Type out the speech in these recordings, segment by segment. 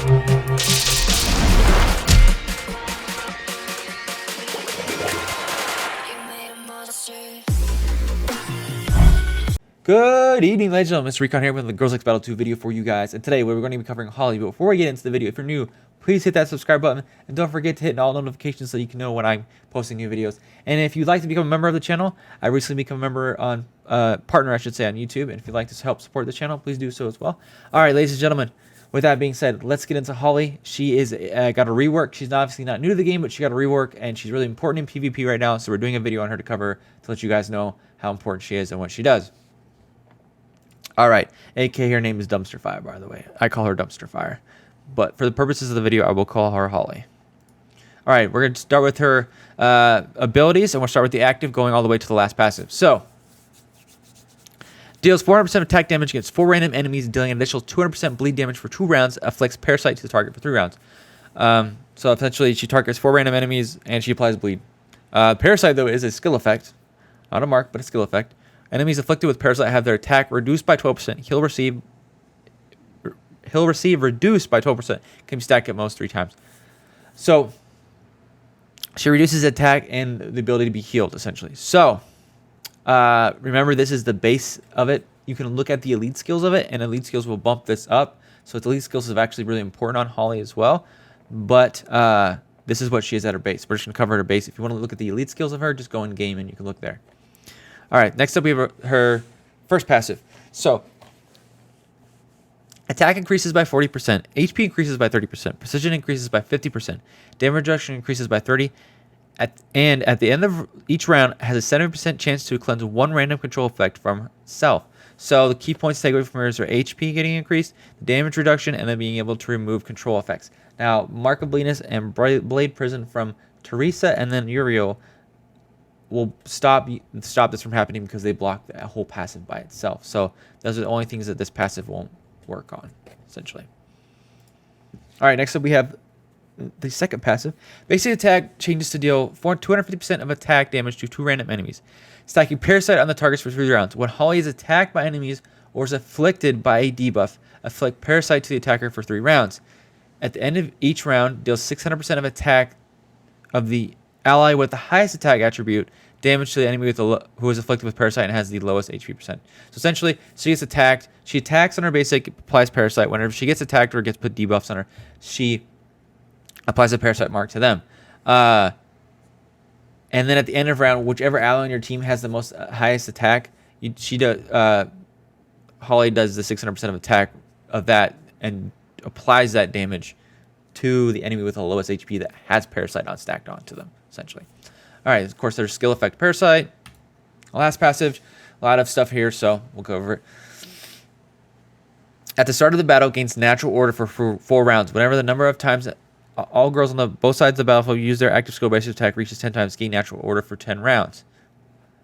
Good evening, ladies and gentlemen. MrRecon here with the Girls X Battle 2 video for you guys. And today we're going to be covering Holly. But before we get into the video, if you're new, please hit that subscribe button. And don't forget to hit all notifications so you can know when I'm posting new videos. And if you'd like to become a member of the channel, I recently became a member on, partner I should say, on YouTube. And if you'd like to help support the channel, please do so as well. Alright, ladies and gentlemen. With that being said, let's get into Holly. She is got a rework. She's obviously not new to the game, but she got a rework. And she's really important in PvP right now. So we're doing a video on her to cover to let you guys know how important she is and what she does. Alright, AK, her name is Dumpster Fire, by the way. I call her Dumpster Fire. But for the purposes of the video, I will call her Holly. Alright, we're going to start with her abilities, and we'll start with the active, going all the way to the last passive. So, deals 400% attack damage against 4 random enemies, dealing an additional 200% bleed damage for 2 rounds, afflicts Parasite to the target for 3 rounds. So essentially, she targets 4 random enemies, and she applies bleed. Parasite, though, is a skill effect. Not a mark, but a skill effect. Enemies afflicted with Parasite have their attack reduced by 12%. He'll receive reduced by 12%. Can be stacked at most 3 times. So, she reduces attack and the ability to be healed, essentially. So, remember, this is the base of it. You can look at the elite skills of it, and elite skills will bump this up. So, its elite skills is actually really important on Holly as well. But, this is what she is at her base. We're just going to cover her base. If you want to look at the elite skills of her, just go in game and you can look there. Alright, next up we have her first passive. So, attack increases by 40%, HP increases by 30%, precision increases by 50%, damage reduction increases by 30%, and at the end of each round has a 70% chance to cleanse 1 random control effect from self. So, the key points to take away from her is her HP getting increased, the damage reduction, and then being able to remove control effects. Now, Mark of Bleedness and Blade Prison from Teresa and then Uriel will stop this from happening because they block the whole passive by itself. So those are the only things that this passive won't work on, essentially. All right, next up we have the second passive. Basic attack changes to deal 250% of attack damage to 2 random enemies, stacking Parasite on the targets for 3 rounds. When Holly is attacked by enemies or is afflicted by a debuff, afflict Parasite to the attacker for 3 rounds. At the end of each round, deals 600% of attack of the ally with the highest attack attribute damage to the enemy with who is afflicted with Parasite and has the lowest HP percent. So essentially, she gets attacked. She attacks on her basic, applies Parasite. Whenever she gets attacked or gets put debuffs on her, she applies a Parasite mark to them. And then at the end of round, whichever ally on your team has the most highest attack, Holly does the 600% of attack of that and applies that damage to the enemy with the lowest HP that has Parasite on stacked onto them, essentially. Alright, of course, there's skill effect Parasite. Last passive, a lot of stuff here, so we'll go over it. At the start of the battle, gains natural order for 4 rounds. Whenever the number of times that all girls on both sides of the battlefield use their active skill basic attack reaches 10 times, gain natural order for 10 rounds.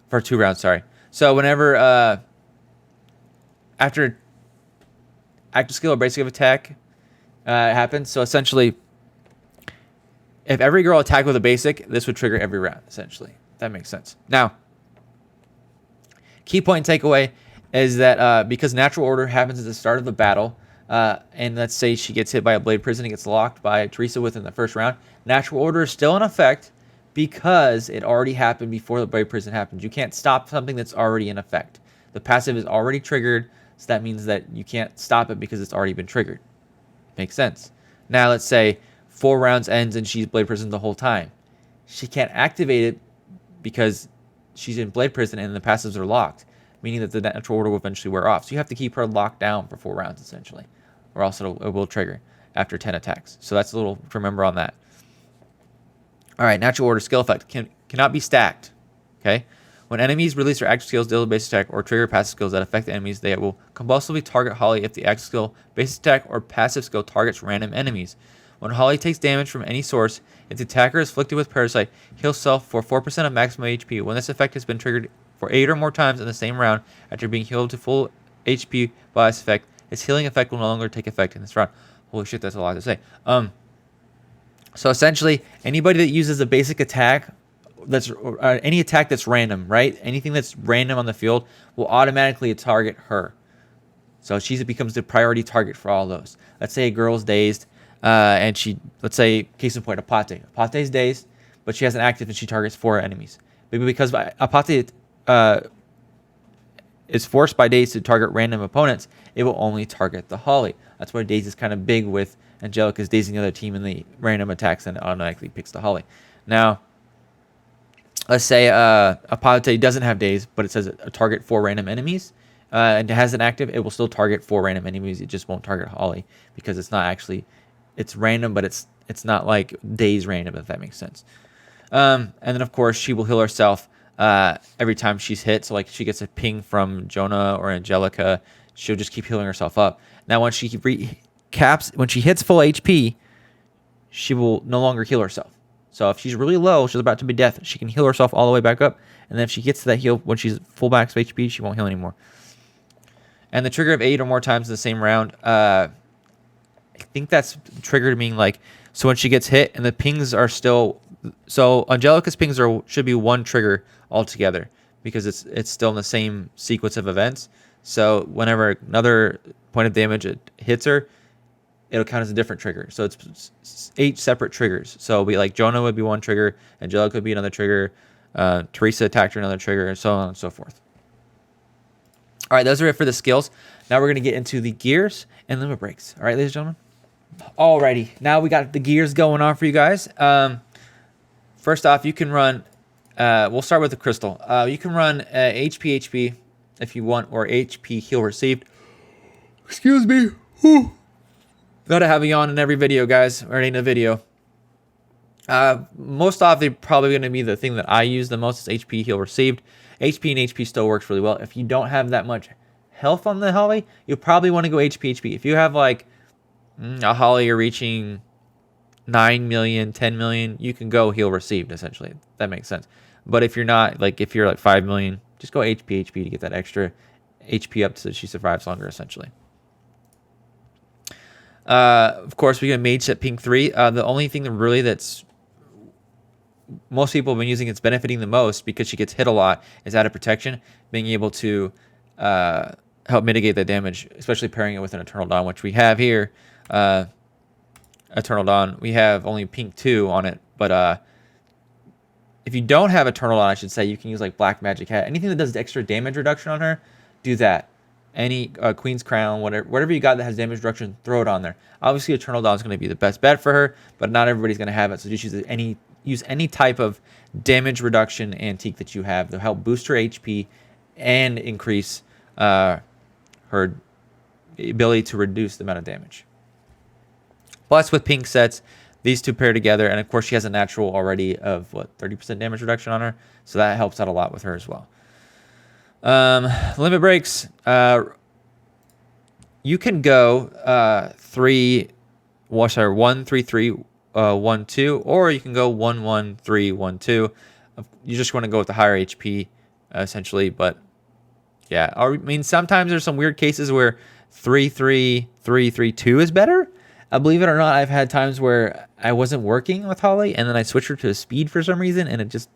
For 2 rounds, sorry. So whenever, after active skill or basic attack happens, so essentially, if every girl attacked with a basic, this would trigger every round, essentially. That makes sense. Now, key point and takeaway is that because natural order happens at the start of the battle, and let's say she gets hit by a Blade Prison and gets locked by Teresa within the first round, natural order is still in effect because it already happened before the Blade Prison happened. You can't stop something that's already in effect. The passive is already triggered, so that means that you can't stop it because it's already been triggered. Makes sense. Now, let's say 4 rounds ends and she's Blade Prison the whole time. She can't activate it because she's in Blade Prison and the passives are locked, meaning that the natural order will eventually wear off. So you have to keep her locked down for 4 rounds, essentially, or else it will trigger after 10 attacks. So that's a little to remember on that. All right, natural order skill effect cannot be stacked. Okay, when enemies release their active skills, deal a base attack, or trigger passive skills that affect the enemies, they will compulsively target Holly if the active skill, base attack, or passive skill targets random enemies. When Holly takes damage from any source, if the attacker is afflicted with Parasite, heal self for 4% of maximum HP. When this effect has been triggered for 8 or more times in the same round after being healed to full HP by this effect, its healing effect will no longer take effect in this round. Holy shit, that's a lot to say. So essentially, anybody that uses a basic attack, any attack that's random, right? Anything that's random on the field will automatically target her. So she becomes the priority target for all those. Let's say a girl's dazed. and she, let's say, case in point, Apate. Apate's dazed, but she has an active and she targets 4 enemies. Maybe because Apate is forced by Daze to target random opponents, it will only target the Holly. That's why Daze is kind of big with Angelica's dazing the other team in the random attacks and it automatically picks the Holly. Now, let's say Apate doesn't have Daze, but it says a target 4 random enemies, and it has an active, it will still target 4 random enemies. It just won't target Holly because it's not actually, it's random, but it's not like Daze random, if that makes sense. And then, of course, she will heal herself every time she's hit. So, like, she gets a ping from Jonah or Angelica, she'll just keep healing herself up. Now, when she when she hits full HP, she will no longer heal herself. So if she's really low, she's about to be death, she can heal herself all the way back up. And then if she gets to that heal when she's full max of HP, she won't heal anymore. And the trigger of 8 or more times in the same round, I think that's triggered meaning like, so when she gets hit and the pings are still, so Angelica's pings should be 1 trigger altogether because it's still in the same sequence of events. So whenever another point of damage it hits her, it'll count as a different trigger. So it's 8 separate triggers. So it'll be like Jonah would be 1 trigger, Angelica would be another trigger, Teresa attacked her another trigger, and so on and so forth. All right, those are it for the skills. Now we're going to get into the gears and limit breaks. All right, ladies and gentlemen? Alrighty, now we got the gears going on for you guys. First off, you can run, we'll start with the crystal. You can run HP if you want, or HP heal received. Excuse me. Whew. Gotta have a yawn in every video, guys, or in a video. Most often, probably going to be the thing that I use the most is HP heal received. HP and HP still works really well. If you don't have that much health on the Holly, you'll probably want to go HP. If you have like a Holly you're reaching 9 million, 10 million, you can go heal received, essentially. That makes sense. But if you're not, like if you're like 5 million, just go HP to get that extra HP up so that she survives longer, essentially. Of course, we get mage set ping 3. The only thing that really that's most people have been using, it's benefiting the most because she gets hit a lot, is out of protection, being able to help mitigate that damage, especially pairing it with an Eternal Dawn, which we have here. Eternal Dawn, we have only pink 2 on it, but if you don't have Eternal Dawn, I should say, you can use like Black Magic Hat. Anything that does extra damage reduction on her, do that. Any Queen's Crown, whatever you got that has damage reduction, throw it on there. Obviously, Eternal Dawn is going to be the best bet for her, but not everybody's going to have it, so just use any type of damage reduction antique that you have to help boost her HP and increase her ability to reduce the amount of damage. Plus, with pink sets, these two pair together, and of course, she has a natural already of 30% damage reduction on her, so that helps out a lot with her as well. Limit breaks. You can go 1 3 3 1 2, or you can go 1 1 3 1 2. You just want to go with the higher HP, essentially. But yeah, I mean, sometimes there's some weird cases where 3 3 3 3 2 is better. Believe it or not, I've had times where I wasn't working with Holly, and then I switched her to a speed for some reason, and it just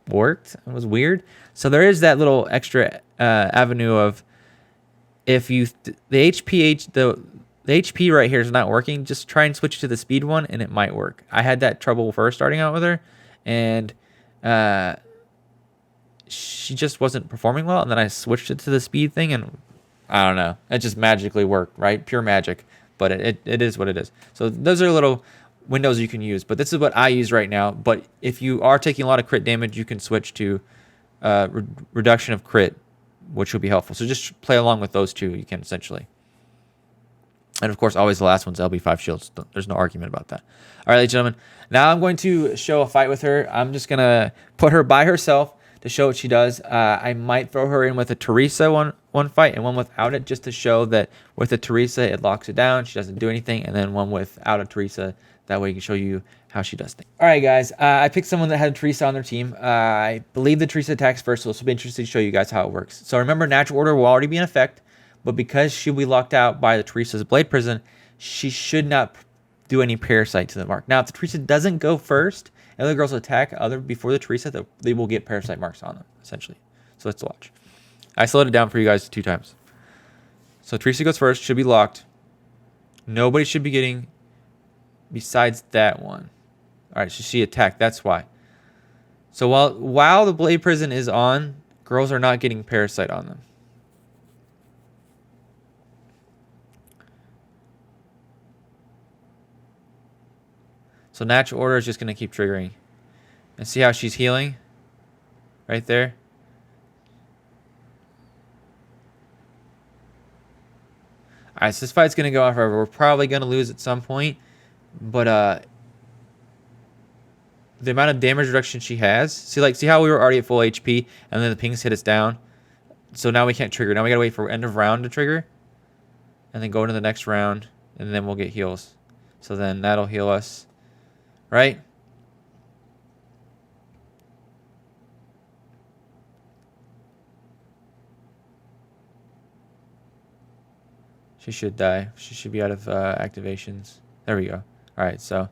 worked. It was weird. So there is that little extra avenue of if you the HP right here is not working, just try and switch to the speed one and it might work. I had that trouble first starting out with her, and she just wasn't performing well, and then I switched it to the speed thing, and I don't know, it just magically worked, right? Pure magic. But it is what it is. So those are little windows you can use, but this is what I use right now. But if you are taking a lot of crit damage, you can switch to reduction of crit, which will be helpful. So just play along with those two. You can essentially. And of course, always the last one's LB5 shields. There's no argument about that. All right, ladies and gentlemen. Now I'm going to show a fight with her. I'm just going to put her by herself to show what she does. I might throw her in with a Teresa one fight and one without it, just to show that with a Teresa, it locks it down. She doesn't do anything. And then one without a Teresa. That way, I can show you how she does things. All right, guys. I picked someone that had a Teresa on their team. I believe the Teresa attacks first, so this will be interesting to show you guys how it works. So remember, natural order will already be in effect, but because she'll be locked out by the Teresa's Blade Prison, she should not do any parasite to the mark. Now, if the Teresa doesn't go first, and other girls attack before the Teresa, they will get parasite marks on them, essentially. So let's watch. I slowed it down for you guys 2 times. So Teresa goes first, should be locked. Nobody should be getting besides that one. All right, so she attacked. That's why. So while the blade prison is on, girls are not getting parasite on them. So natural order is just going to keep triggering. And see how she's healing? Right there. Alright, so this fight's going to go on forever. We're probably going to lose at some point. But the amount of damage reduction she has. See how we were already at full HP and then the pings hit us down? So now we can't trigger. Now we got to wait for end of round to trigger. And then go into the next round. And then we'll get heals. So then that'll heal us. Right? She should die. She should be out of activations. There we go. Alright, so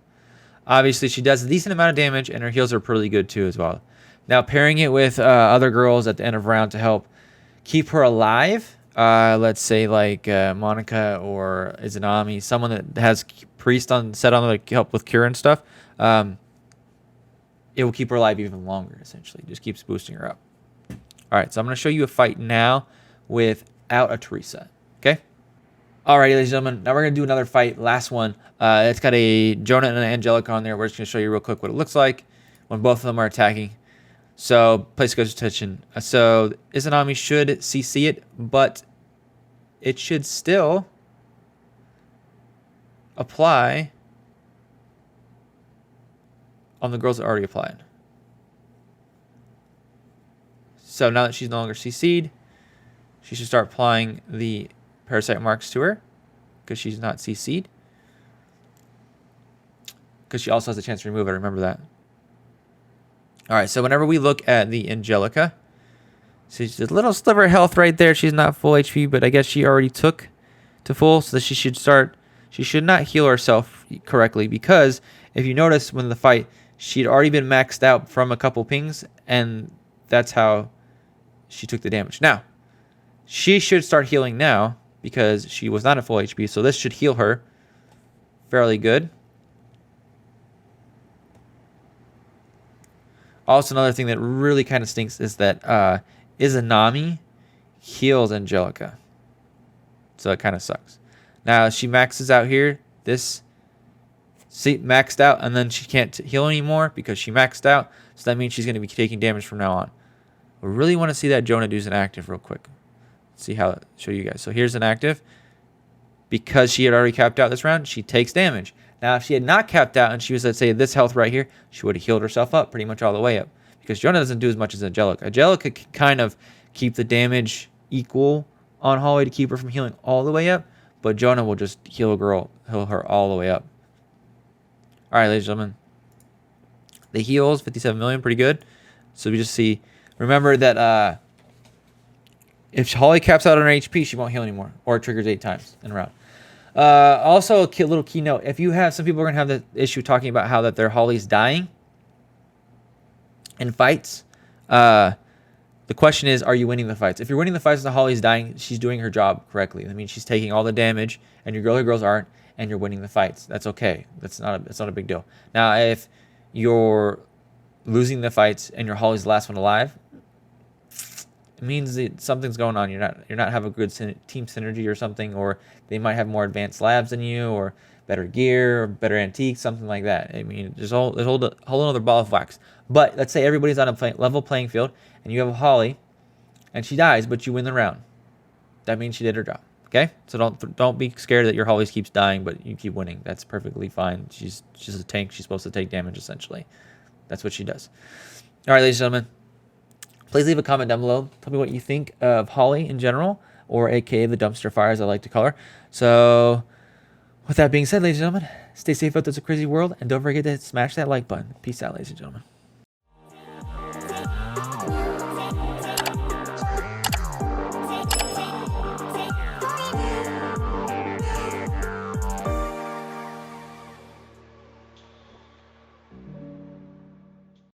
obviously she does a decent amount of damage and her heals are pretty good too as well. Now pairing it with other girls at the end of round to help keep her alive. Let's say like Monica or Izanami, someone that has priest set on like help with cure and stuff. It will keep her alive even longer, essentially. Just keeps boosting her up. Alright, so I'm going to show you a fight now without a Teresa. Okay? Alrighty, ladies and gentlemen, now we're going to do another fight. Last one. It's got a Jonah and an Angelica on there. We're just going to show you real quick what it looks like when both of them are attacking. So, place close attention. So, Izanami should CC it, but it should still apply on the girls that already applied. So, now that she's no longer CC'd, she should start applying the parasite marks to her because she's not CC'd. Because she also has a chance to remove it. Remember that. Alright, so whenever we look at the Angelica, so she's a little sliver of health right there. She's not full HP, but I guess she already took to full, so she should start. She should not heal herself correctly because if you notice when the fight, she'd already been maxed out from a couple pings, and that's how she took the damage. Now, she should start healing now because she was not at full HP, so this should heal her fairly good. Also, another thing that really kind of stinks is that Izanami heals Angelica. So it kind of sucks. Now, she maxes out here. This maxed out, and then she can't heal anymore because she maxed out. So that means she's going to be taking damage from now on. I really want to see that Jonah do's an active real quick. See how show you guys. So here's an active. Because she had already capped out this round, she takes damage. Now, if she had not capped out and she was, let's say, this health right here, she would have healed herself up pretty much all the way up. Because Jonah doesn't do as much as Angelica. Angelica can kind of keep the damage equal on Holly to keep her from healing all the way up. But Jonah will just heal her all the way up. All right, ladies and gentlemen. The heals, 57 million, pretty good. So we just see, remember that if Holly caps out on her HP, she won't heal anymore. Or it triggers 8 times in a round. Also, a little keynote. If you have, some people are going to have the issue talking about how that their Holly's dying in fights. The question is, are you winning the fights? If you're winning the fights and the Holly's dying, she's doing her job correctly. I mean, she's taking all the damage, and your girls aren't, and you're winning the fights. That's okay. That's not a big deal. Now, if you're losing the fights and your Holly's the last one alive, it means that something's going on. You're not having a good team synergy or something, or they might have more advanced labs than you, or better gear, or better antiques, something like that. I mean, there's a whole other ball of wax. But let's say everybody's on a level playing field, and you have a Holly, and she dies, but you win the round. That means she did her job. Okay, so don't be scared that your Holly keeps dying, but you keep winning. That's perfectly fine. She's a tank. She's supposed to take damage essentially. That's what she does. All right, ladies and gentlemen. Please leave a comment down below. Tell me what you think of Holly in general, or aka the dumpster fire as I like to call her. So, with that being said, ladies and gentlemen, stay safe out there. It's a crazy world, and don't forget to smash that like button. Peace out, ladies and gentlemen.